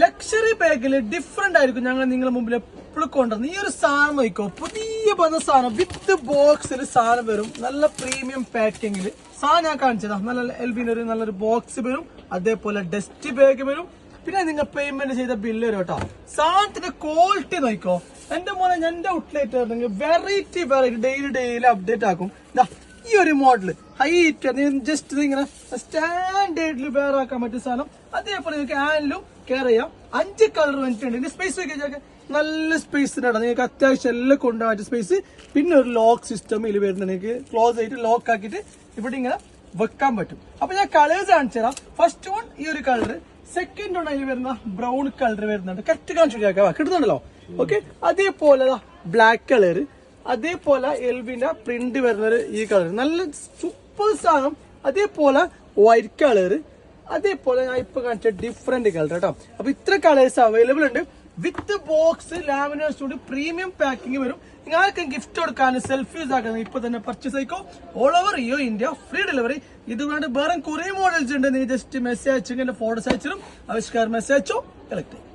Luxury ബാഗിൽ different ആയിരിക്കും ഞങ്ങൾ നിങ്ങളുടെ മുമ്പിൽ എപ്പോഴും കൊണ്ടുവരുന്നത്. ഈ ഒരു സാധനം നോക്കോ, പുതിയ വന്ന സാധനം വിത്ത് ബോക്സിൽ സാധനം വരും. നല്ല പ്രീമിയം പാക്കിങ്ങിൽ സാധനം ഞാൻ കാണിച്ചതാ. നല്ല എൽബിന് ഒരു നല്ലൊരു ബോക്സ് വരും, അതേപോലെ ഡസ്റ്റ് ബാഗ് വരും. പിന്നെ നിങ്ങൾ പേയ്മെന്റ് ചെയ്ത ബില്ല് വരും കേട്ടോ. സാധനത്തിന്റെ ക്വാളിറ്റി നോക്കോ. എന്റെ മോനെ എന്റെ ഔട്ട്ലെറ്റ് വെറൈറ്റി ഡെയിലി അപ്ഡേറ്റ് ആക്കും. ഈ ഒരു മോഡല് ഹൈറ്റ് ജസ്റ്റ് ഇങ്ങനെ സ്റ്റാൻഡേർഡിൽ വേറെ ആക്കാൻ പറ്റിയ സാധനം. അതേപോലെ നിങ്ങൾക്ക് ഹാൻഡിലും കെയർ ചെയ്യാം. 5 കളർ വന്നിട്ടുണ്ട്. സ്പേസ് വെക്കാൻ നല്ല സ്പേസ് നിങ്ങൾക്ക് അത്യാവശ്യം എല്ലാം കൊണ്ടുപോകാൻ പറ്റിയ സ്പേസ്. പിന്നെ ഒരു ലോക്ക് സിസ്റ്റം ഇതിൽ വരുന്നുണ്ട്. നിങ്ങൾക്ക് ക്ലോസ് ആയിട്ട് ലോക്ക് ആക്കിയിട്ട് ഇവിടെ ഇങ്ങനെ വെക്കാൻ പറ്റും. അപ്പൊ ഞാൻ കളേഴ്സ് കാണിച്ചു തരാം. ഫസ്റ്റ് വൺ ഈ ഒരു കളർ, സെക്കൻഡ് വൺ അതിൽ വരുന്ന ബ്രൗൺ കളർ വരുന്നുണ്ട്. കറക്റ്റ് കാണിച്ചു കിട്ടുന്നുണ്ടല്ലോ. ഓക്കെ, അതേപോലെ ബ്ലാക്ക് കളർ, അതേപോലെ എൽവിന്റെ പ്രിന്റ് വരുന്നത് ഈ കളർ നല്ല സൂപ്പർ സാധനം. അതേപോലെ വൈറ്റ് കളർ, അതേപോലെ ഞാൻ ഇപ്പൊ കാണിച്ച ഡിഫറെന്റ് കളർ കേട്ടോ. അപ്പൊ ഇത്ര കളേഴ്സ് അവൈലബിൾ ഉണ്ട്. വിത്ത് ബോക്സ് ലാമിനേഷൻ പ്രീമിയം പാക്കിംഗ് വരും. നിങ്ങൾക്ക് ഗിഫ്റ്റ് കൊടുക്കാൻ സെൽഫ് യൂസ് ആക്കാൻ ഇപ്പൊ തന്നെ പർച്ചേസ് ആയിക്കോ. All over India free delivery. ഇതുകൊണ്ട് വേറെ കുറെ മോഡൽസ് ഉണ്ട്. നീ ജസ്റ്റ് മെസ്സേജ് അയച്ചു, ഫോട്ടോസ് അയച്ചിരും, ആവിഷ്കാർ മെസ്സേജ് അയച്ചോ, കളക്ട് ചെയ്യും.